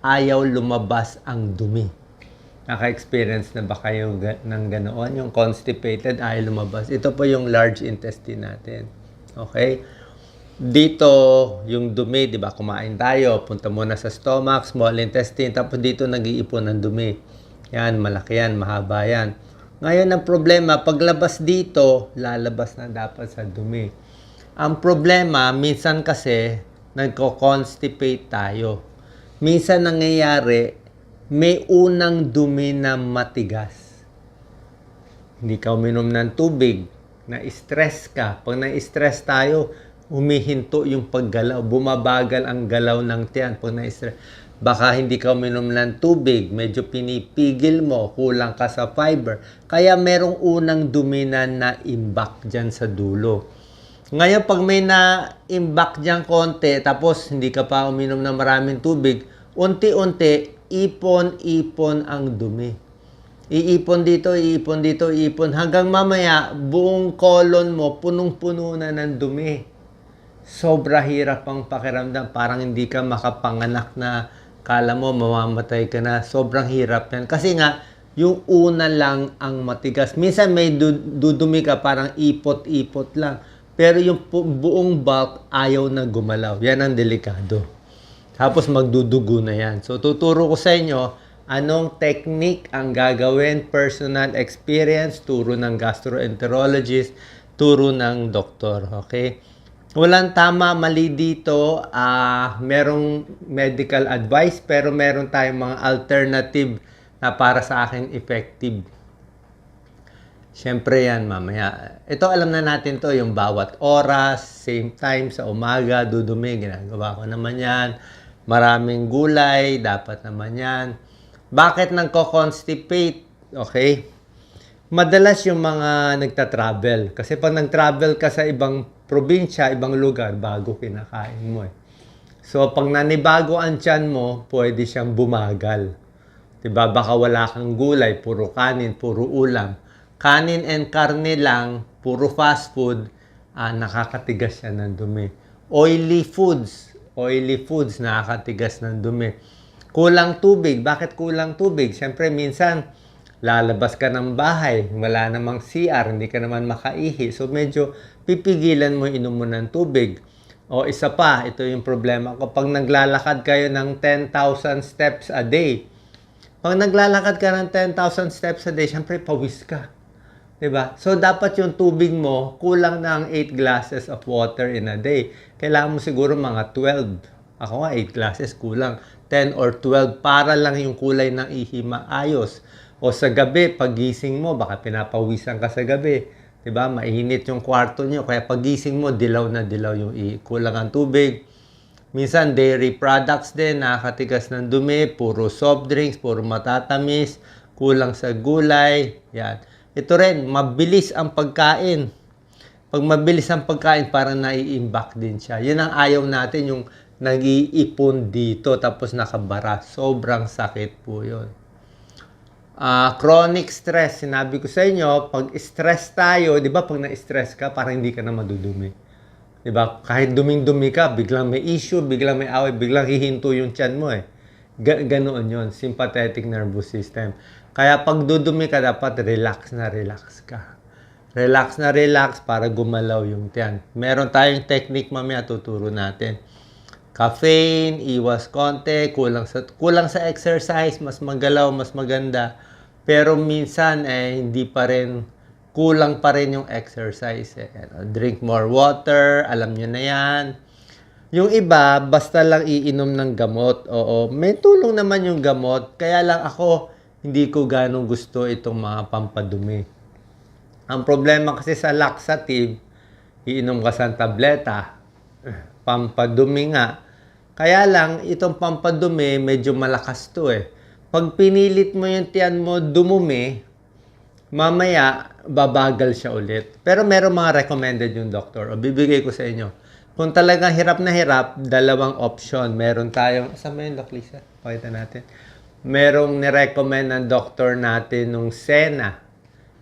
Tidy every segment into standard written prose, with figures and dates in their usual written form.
ayaw lumabas ang dumi. Naka-experience na ba kayo ng ganoon? Yung constipated, ayaw lumabas. Ito po yung large intestine natin. Okay? Dito, yung dumi, di ba? Kumain tayo, punta muna sa stomach, small intestine, tapos dito nag-iipon ng dumi. Yan, malaki yan, mahaba yan. Ngayon, ang problema, paglabas dito, lalabas na dapat sa dumi. Ang problema, minsan kasi, nagko-constipate tayo. Minsan nangyayari, may unang dumi na matigas. Hindi ka uminom ng tubig, na-stress ka. Pag na-stress tayo, humihinto yung paggalaw, bumabagal ang galaw ng tiyan pag na-stress. Baka hindi ka uminom ng tubig, medyo pinipigil mo, kulang ka sa fiber. Kaya merong unang dumi na na-imbak dyan sa dulo. Ngayon, pag may na-imbak dyan konti, tapos hindi ka pa uminom ng maraming tubig, unti-unti, ipon-ipon ang dumi. Iipon dito, iipon dito, iipon. Hanggang mamaya, buong colon mo, punong-puno na ng dumi. Sobra hirap ang pakiramdam. Parang hindi ka makapanganak na kala mo mamamatay ka na. Sobrang hirap yan. Kasi nga, yung una lang ang matigas. Minsan may dudumi ka, parang ipot-ipot lang. Pero yung buong bulk, ayaw na gumalaw. Yan ang delikado. Tapos magdudugo na yan. So, tuturo ko sa inyo, anong technique ang gagawin, personal experience, turo ng gastroenterologist, turo ng doktor. Okay? Walang tama, mali dito. Merong medical advice, pero meron tayong mga alternative na para sa akin effective. Siyempre yan, mamaya. Ito, alam na natin to, yung bawat oras, same time, sa umaga, dudumi, ginagawa ko naman yan. Maraming gulay, dapat naman yan. Bakit nagko-constipate? Okay? Madalas yung mga nagta-travel. Kasi pag nag-travel ka sa ibang probinsya, ibang lugar, bago kinakain mo eh. So, pag nanibago ang tiyan mo, pwede siyang bumagal. Diba? Baka wala kang gulay, puro kanin, puro ulam. Kanin and karne lang, puro fast food, nakakatigas siya ng dumi. Oily foods, nakakatigas ng dumi. Kulang tubig. Bakit kulang tubig? Siyempre, minsan, lalabas ka ng bahay, wala namang CR, hindi ka naman makaihi. So, medyo pipigilan mo inom mo ng tubig. O isa pa, ito yung problema. Kapag naglalakad kayo ng 10,000 steps a day, pag naglalakad ka ng 10,000 steps a day, siyempre, pawis ka. Diba? So, dapat yung tubig mo, kulang na ang 8 glasses of water in a day. Kailangan mo siguro mga 12. Ako nga, 8 glasses, kulang. 10 or 12 para lang yung kulay ng ihi maayos. O sa gabi, pagising mo, baka pinapawisan ka sa gabi. Diba? Mainit yung kwarto nyo. Kaya pagising mo, dilaw na dilaw yung ihi. Kulang ang tubig. Minsan, dairy products din, nakakatigas ng dumi. Puro soft drinks, puro matatamis. Kulang sa gulay. Yan. Ito rin, mabilis ang pagkain. Pag mabilis ang pagkain, parang nai-imbak din siya. Yan ang ayaw natin, yung nag-iipon dito, tapos nakabara. Sobrang sakit po yun. Chronic stress, sinabi ko sa inyo, pag stress tayo, di ba pag na-stress ka, parang hindi ka na madudumi. Di ba? Kahit duming-dumi ka, biglang may issue, biglang may away, biglang hihinto yung tiyan mo eh. Ganoon yun, sympathetic nervous system. Kaya pag dudumi ka, dapat relax na relax ka. Relax na relax para gumalaw yung tiyan. Meron tayong technique mamaya tuturo natin. Caffeine, iwas konti, kulang sa exercise, mas magalaw, mas maganda. Pero minsan hindi pa rin, kulang pa rin yung exercise. Drink more water, alam nyo na yan. Yung iba, basta lang iinom ng gamot. Oo, may tulong naman yung gamot. Kaya lang ako, hindi ko ganong gusto itong mga pampadumi. Ang problema kasi sa laxative, iinom ka sa tableta, pampadumi nga. Kaya lang, itong pampadumi, medyo malakas to eh. Pag pinilit mo yung tiyan mo dumumi, mamaya, babagal siya ulit. Pero meron mga recommended yung doktor. O bibigay ko sa inyo. Kung talagang hirap na hirap, dalawang option. Meron tayong, saan ba yung Doc Lisa? Pakita natin. Merong nirecommend ng doktor natin nung Sena.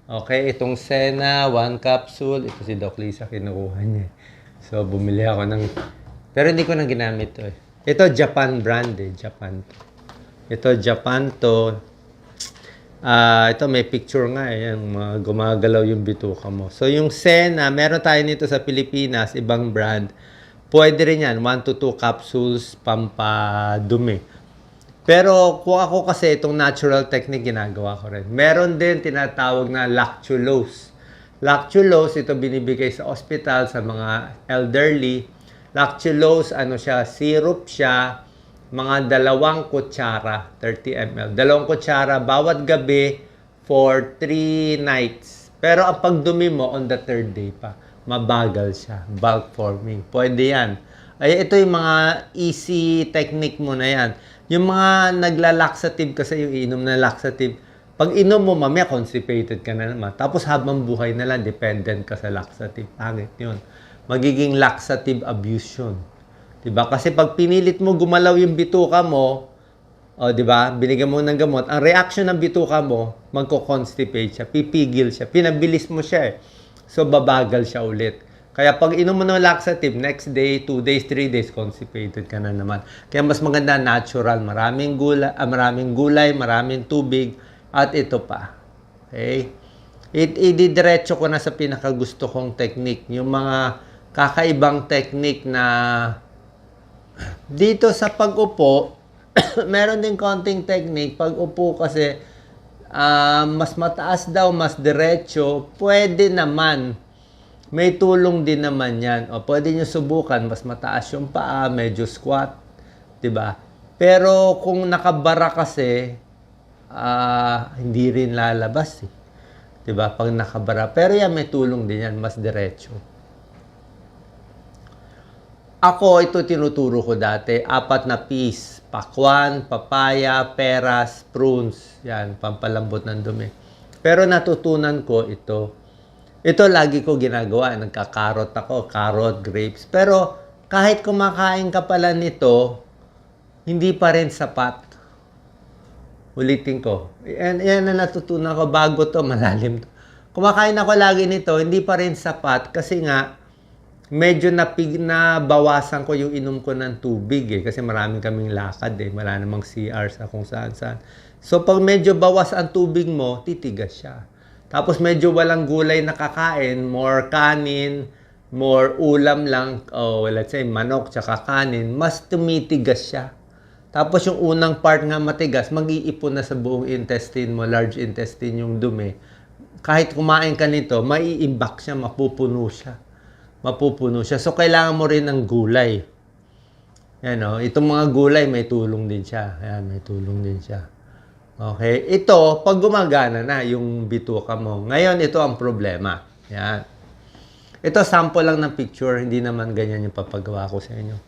Okay, itong Sena, 1 capsule. Ito si Doc Lisa, kinukuha niya. So, bumili ako ng... Pero hindi ko na ginamit to eh. Ito, Japan brand eh. Japan. Ito, Japan to. Ito may picture nga yung mga gumagalaw yung bituka mo. So yung Sena, meron tayo nito sa Pilipinas, ibang brand. Pwede rin yan, 1 to 2 capsules pampadumi. Pero kung ako kasi itong natural technique ginagawa ko rin. Meron din tinatawag na lactulose. Lactulose, ito binibigay sa ospital sa mga elderly. Lactulose, ano siya, syrup siya, mga 2 kutsara, 30 ml. 2 kutsara bawat gabi for 3 nights. Pero ang pagdumi mo on the 3rd day pa, mabagal siya, bulk forming. Pwede yan. Ay, ito yung mga easy technique mo na yan. Yung mga nagla-laxative kasi yung inom na laxative, pag inom mo, mamaya constipated ka na naman. Tapos habang buhay na lang, dependent ka sa laxative. Pangit yun. Magiging laxative abuse yun. Diba? Kasi pag pinilit mo gumalaw yung bituka mo, diba? Binigyan mo ng gamot, ang reaction ng bituka mo, magko-constipate siya, pipigil siya, pinabilis mo siya eh. So, babagal siya ulit. Kaya pag inom mo ng laxative, next day, 2 days, 3 days, constipated ka na naman. Kaya mas maganda natural, maraming gulay, maraming tubig, at ito pa. Okay? Ididiretso ko na sa pinakagusto kong technique, yung mga kakaibang technique na dito sa pag-upo, meron din konting technique. Pag-upo kasi, mas mataas daw, mas diretso. Pwede naman. May tulong din naman yan. O, pwede nyo subukan. Mas mataas yung paa, medyo squat. Diba? Pero kung nakabara kasi, hindi rin lalabas eh. Diba? Pag nakabara. Pero yan, may tulong din yan. Mas diretso. Ako, ito tinuturo ko dati, 4 na piece. Pakwan, papaya, peras, prunes. Yan, pampalambot ng dumi. Pero natutunan ko ito. Ito lagi ko ginagawa. Nagkakarot ako, carrot, grapes. Pero kahit kumakain ka pala nito, hindi pa rin sapat. Ulitin ko. Yan na natutunan ko bago to, malalim to. Kumakain ako lagi nito, hindi pa rin sapat kasi nga, medyo nabawasan ko yung inom ko ng tubig eh. Kasi maraming kaming lakad eh. Wala namang CR sa kung saan-saan. So, pag medyo bawas ang tubig mo, titigas siya. Tapos medyo walang gulay na kakain, more kanin, more ulam lang, let's say manok tsaka kanin, mas tumitigas siya. Tapos yung unang part nga matigas, mag-iipon na sa buong intestine mo, large intestine yung dumi. Kahit kumain ka nito, maiimbak siya, mapupuno siya. So, kailangan mo rin ng gulay. Yan, itong mga gulay, may tulong din siya. Ayan, may tulong din siya. Okay? Ito, pag gumagana na yung bituka mo. Ngayon, ito ang problema. Yan. Ito, sample lang ng picture. Hindi naman ganyan yung papagawa ko sa inyo.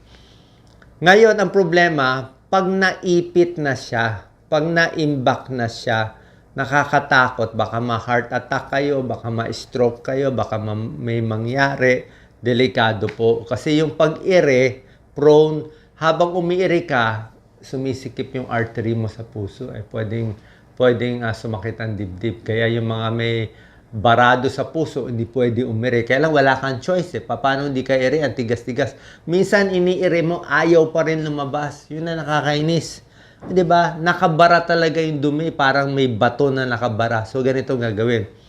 Ngayon, ang problema, pag naipit na siya, pag naimbak na siya, nakakatakot. Baka ma-heart attack kayo, baka ma-stroke kayo, baka may mangyari. Delikado po. Kasi yung pag-ire, prone, habang umiiri ka, sumisikip yung artery mo sa puso. Pwedeng sumakit ang dibdib. Kaya yung mga may barado sa puso, hindi pwede umiri. Kaya lang wala kang choice. Paano hindi ka iri? Ang tigas-tigas. Minsan iniiri mo, ayaw pa rin lumabas. Yun na nakakainis. Diba? Nakabara talaga yung dumi. Parang may bato na nakabara. So, ganito gagawin.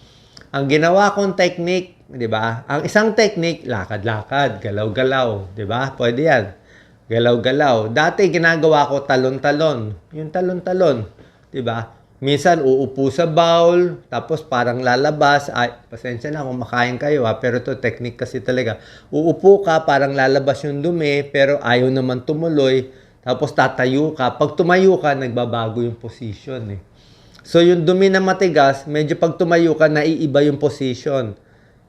Ang ginawa kong technique, di ba? Ang isang technique, lakad-lakad, galaw-galaw, di ba? Pwede yan. Galaw-galaw. Dati ginagawa ko talon-talon. Yung talon-talon, di ba? Minsan uupo sa bowl, tapos parang lalabas. Ay, pasensya na kung makain kayo ha, pero ito technique kasi talaga. Uupo ka, parang lalabas yung dumi, pero ayaw naman tumuloy. Tapos tatayo ka. Pag tumayo ka, nagbabago yung position eh. So, yung dumi na matigas, medyo pag tumayo ka, naiiba yung position.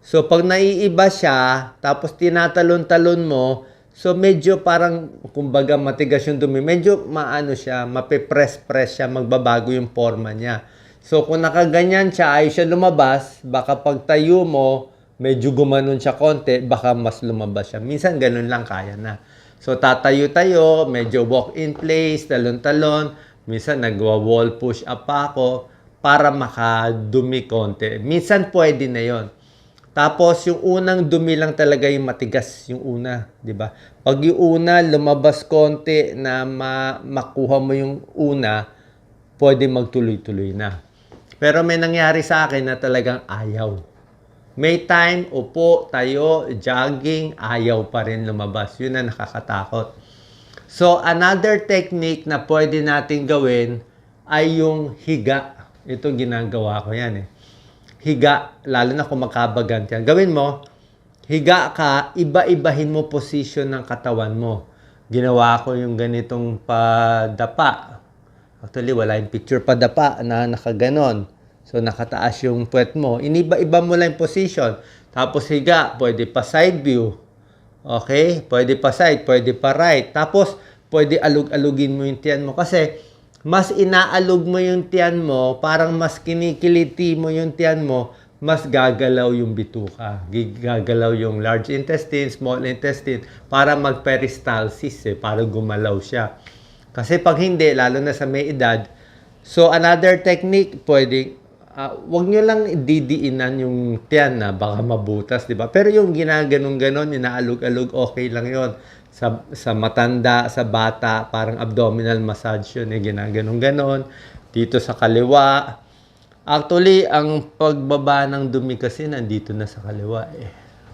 So, pag naiiba siya, tapos tinatalon-talon mo, so medyo parang, kumbaga matigas yung dumi, medyo maano siya, mapipress-press siya, magbabago yung forma niya. So, kung nakaganyan siya, ay siya lumabas, baka pag tayo mo, medyo gumanon siya konti, baka mas lumabas siya. Minsan, ganun lang kaya na. So, tatayo-tayo, medyo walk in place, talon-talon, minsan nagwa-wall push up pa ako para makadumi konti. Minsan pwede na yon. Tapos yung unang dumi lang talaga yung matigas, yung una, di ba? Pag yung una lumabas konti na makuha mo yung una, pwede magtuloy-tuloy na. Pero may nangyari sa akin na talagang ayaw. May time, upo, tayo, jogging, ayaw pa rin lumabas. Yun na nakakatakot. So, another technique na pwede natin gawin ay yung higa. Ito ginagawa ko yan eh. Higa, lalo na kung makabagan yan. Gawin mo, higa ka, iba-ibahin mo position ng katawan mo. Ginawa ko yung ganitong padapa. Actually, wala yung picture padapa na nakaganon. So, nakataas yung puwet mo. Iniba-iba mo lang yung position. Tapos higa, pwede pa side view. Okay? Pwede pa side, pwede pa right. Tapos, pwede alug-alugin mo yung tiyan mo. Kasi, mas inaalog mo yung tiyan mo, parang mas kinikiliti mo yung tiyan mo, mas gagalaw yung bituka. Gagalaw yung large intestine, small intestine, para mag-peristalsis para gumalaw siya. Kasi pag hindi, lalo na sa may edad, so another technique, pwede, wag nyo lang didiinan yung tiyan na baka mabutas, di ba? Pero yung ginaganon-ganon, inaalog-alog, okay lang yon. Sa matanda, sa bata, parang abdominal massage yun, ginaganon-ganon. Dito sa kaliwa. Actually, ang pagbaba ng dumi kasi nandito na sa kaliwa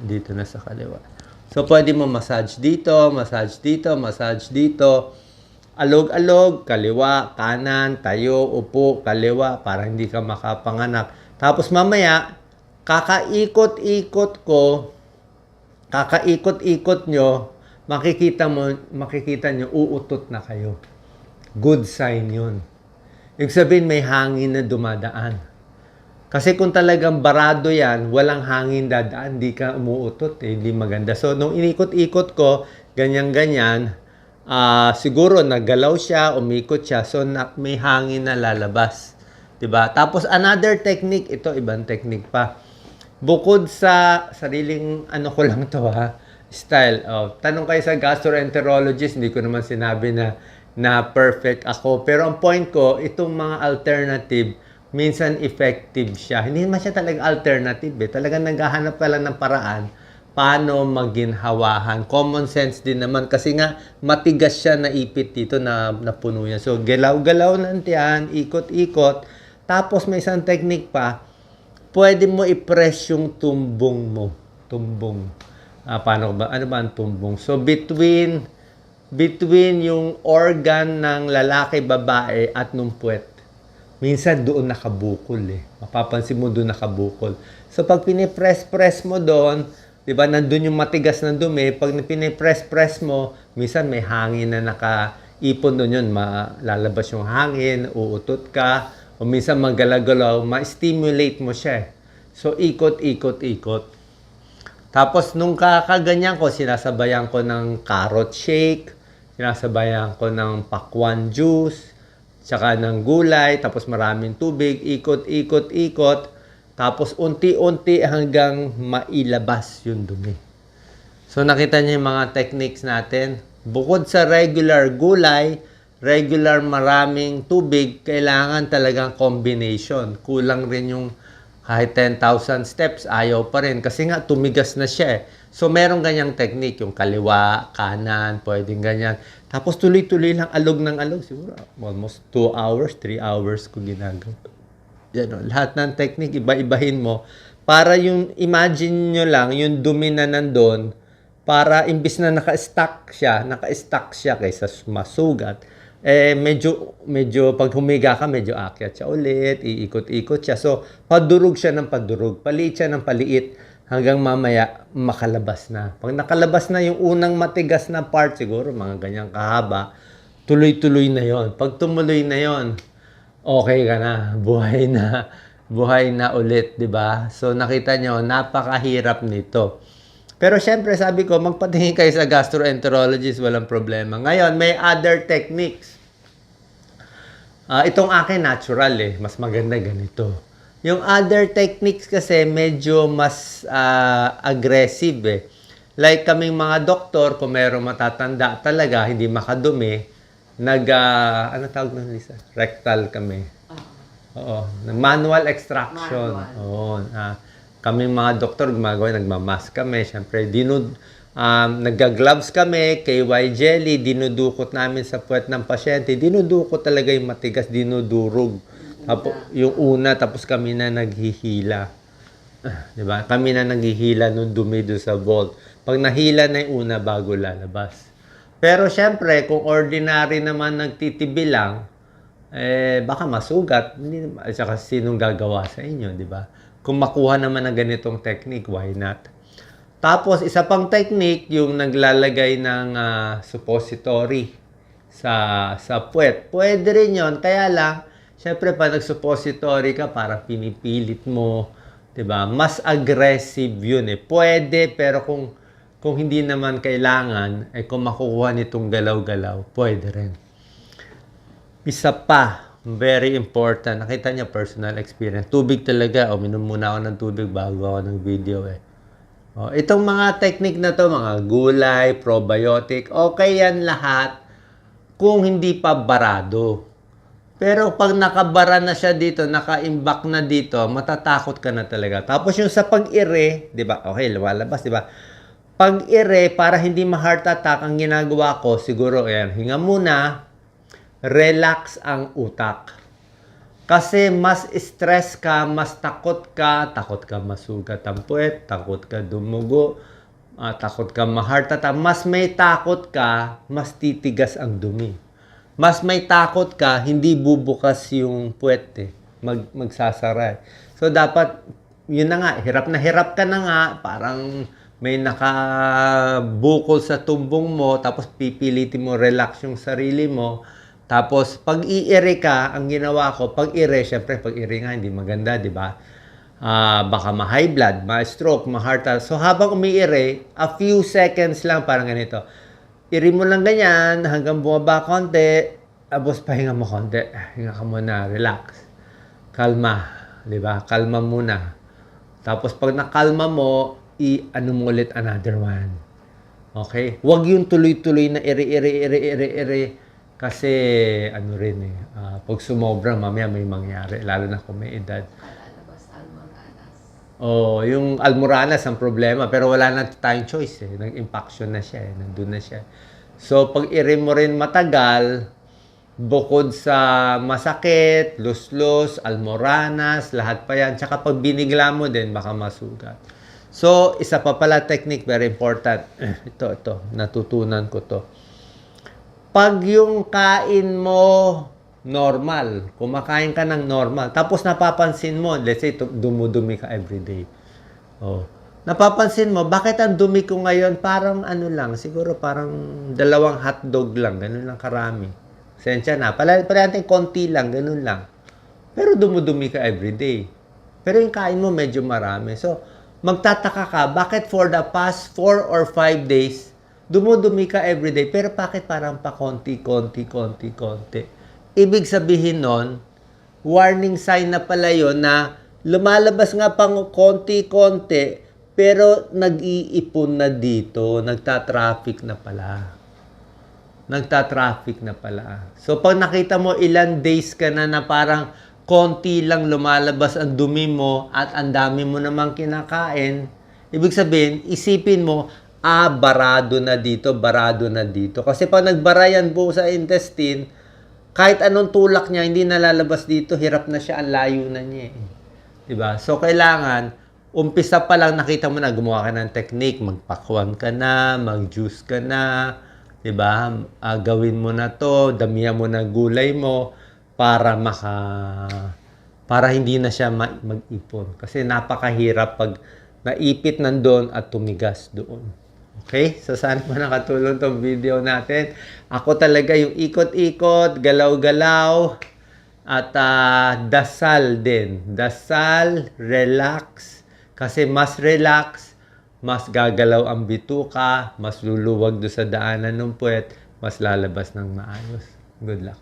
Dito na sa kaliwa. So, pwede mo massage dito, massage dito, massage dito. Alog-alog, kaliwa, kanan, tayo, upo, kaliwa, para hindi ka makapanganak. Tapos mamaya, kakaikot-ikot nyo, makikita nyo, uutot na kayo. Good sign yun. Ibig sabihin, may hangin na dumadaan. Kasi kung talagang barado yan, walang hangin dadaan, di ka umuutot, hindi maganda. So, nung inikot-ikot ko, ganyan-ganyan, siguro nagalaw siya, umikot siya, so may hangin na lalabas. Diba? Tapos, another technique, ito, ibang technique pa. Bukod sa sariling, ano ko lang to style. Tanong kayo sa gastroenterologist, hindi ko naman sinabi na perfect ako. Pero ang point ko, itong mga alternative, minsan effective siya. Hindi naman siya talaga alternative Talagang naghahanap ka lang ng paraan paano maginhawahan. Common sense din naman kasi nga matigas siya na ipit dito na puno niya. So, galaw-galaw ng tiyan, ikot-ikot. Tapos may isang technique pa, pwede mo i-press yung tumbong mo. Tumbong. Paano ba? Ano ba ang tumbong? So, between yung organ ng lalaki, babae at nung puwet. Minsan doon nakabukol Mapapansin mo doon nakabukol. So pag pinipress-press mo doon, 'di ba, nandun yung matigas na dumi, pag pinipress-press mo, minsan may hangin na nakaipon doon yun, lalabas yung hangin, uutot ka, o minsan magalagalaw, ma-stimulate mo siya. So ikot-ikot-ikot. Tapos nung kakaganyan ko, sinasabayan ko ng carrot shake, sinasabayan ko ng pakwan juice, tsaka ng gulay, tapos maraming tubig, ikot-ikot-ikot, tapos unti-unti hanggang mailabas yung dumi. So nakita niyo yung mga techniques natin. Bukod sa regular gulay, regular maraming tubig, kailangan talagang combination. Kulang rin yung kahit 10,000 steps, ayaw pa rin. Kasi nga, tumigas na siya So, merong ganyang technique. Yung kaliwa, kanan, pwedeng ganyan. Tapos, tuloy-tuloy lang, alog ng alog. Siguro, almost 2 hours, 3 hours ko ginagawa. Yan, lahat ng technique, iba-ibahin mo. Para yung, imagine nyo lang, yung dumi na nandun, para imbis na naka-stack siya kaysa masugat, medyo pag humiga ka, medyo akyat siya ulit, iikot-ikot siya. So, padurog siya ng padurog, paliit siya ng paliit, hanggang mamaya makalabas na. Pag nakalabas na yung unang matigas na part, siguro mga ganyang kahaba, tuloy-tuloy na yon. Pag tumuloy na yon, okay ka na, buhay na ulit, di ba? So, nakita nyo, napakahirap nito. Pero syempre, sabi ko, magpatingin kayo sa gastroenterologist, walang problema. Ngayon, may other techniques. Itong akin, natural mas maganda ganito. Yung other techniques kasi, medyo mas aggressive Like kaming mga doktor, kung mayroong matatanda talaga, hindi makadumi, ano tawag ng Lisa? Rectal kami. Oo. Manual extraction. Oo. Kaming mga doktor gumagawa, nagmamask kami. Siyempre, Nagga-gloves kami, KY jelly, dinudukot namin sa puwet ng pasyente. Dinudukot talaga yung matigas, dinudurog. Tapos, yung una, tapos kami na naghihila. Diba? Kami na naghihila nung dumi doon sa vault. Pag nahila na yung una, bago lalabas. Pero syempre, kung ordinary naman nagtitibi lang, baka masugat. At saka sinong gagawa sa inyo, di ba? Kung makuha naman ng ganitong technique, why not? Tapos, isa pang technique, yung naglalagay ng suppository sa puwet. Pwede rin yun. Kaya lang, syempre, pag nag-suppository ka, para pinipilit mo, diba? Mas aggressive yun eh. Pwede, pero kung hindi naman kailangan, kung makukuha nitong galaw-galaw, pwede rin. Isa pa, very important. Nakita niya personal experience. Tubig talaga. Minom muna ako ng tubig bago ako ng video eh. Itong mga technique na to, mga gulay, probiotic, okay yan lahat kung hindi pa barado. Pero pag nakabara na siya dito, naka-imbak na dito, matatakot ka na talaga. Tapos yung sa pag-ire, di ba? Okay, lumalabas, di ba? Pag-ire, para hindi ma-heart attack, ang ginagawa ko, siguro, ayan, hinga muna, relax ang utak. Kasi mas stress ka, mas takot ka masugat ang puwet, takot ka dumugo, takot ka ma-heart attack. Mas may takot ka, mas titigas ang dumi. Mas may takot ka, hindi bubukas yung puwet magsasara. So dapat, yun na nga, hirap ka na nga, parang may nakabukol sa tumbong mo, tapos pipilitin mo relax yung sarili mo. Tapos, pag i-ire ka, ang ginawa ko, pag ire, syempre, pag ire nga, hindi maganda, di ba? Baka ma-high blood, ma-stroke, ma-heart attack. So, habang umi-ire, a few seconds lang, parang ganito. Ire mo lang ganyan, hanggang bumaba konti, tapos pahinga mo konti. Hinga ka muna, relax. Kalma, di ba? Kalma muna. Tapos, pag nakalma mo, i-ano mo ulit another one. Okay? Huwag yung tuloy-tuloy na ire. Kasi, ano rin pag sumobra, mamaya may mangyari. Lalo na kung may edad. Yung almoranas ang problema. Pero wala na tayong choice Nag-impaction na siya Nandun na siya. So, pag ire mo rin matagal, bukod sa masakit, luslos, almoranas, lahat pa yan. Tsaka pag binigla mo din, baka masugat. So, isa pa pala technique, very important. Ito, natutunan ko to. Pag yung kain mo normal, kumakain ka ng normal, tapos napapansin mo, let's say, dumudumi ka everyday. Napapansin mo, bakit ang dumi ko ngayon? Parang ano lang, siguro parang 2 hotdog lang, ganun lang karami. Sensya na, pala natin konti lang, ganun lang. Pero dumudumi ka everyday. Pero yung kain mo medyo marami. So, magtataka ka, bakit for the past 4 or 5 days, dumudumi ka everyday, pero bakit parang pa konti. Ibig sabihin nun, warning sign na pala yun na lumalabas nga pang konti, pero nag-iipon na dito, nagta-traffic na pala. So, pag nakita mo ilan days ka na parang konti lang lumalabas ang dumi mo at ang dami mo namang kinakain, ibig sabihin, isipin mo, barado na dito. Kasi pag nagbara yan buo sa intestine, kahit anong tulak niya, hindi nalalabas dito, hirap na siya, ang layo na niya Diba? So, kailangan, umpisa pa lang nakita mo na, gumawa ka ng technique, magpakwan ka na, mag-juice ka na, diba? Gawin mo na to, damihan mo na gulay mo, para hindi na siya mag-ipon. Kasi napakahirap pag naipit nandun at tumigas doon. Okay? So, sana po nakatulong tong video natin. Ako talaga yung ikot-ikot, galaw-galaw, at dasal din. Dasal, relax. Kasi mas relax, mas gagalaw ang bituka, mas luluwag do sa daanan ng puwet, mas lalabas ng maayos. Good luck.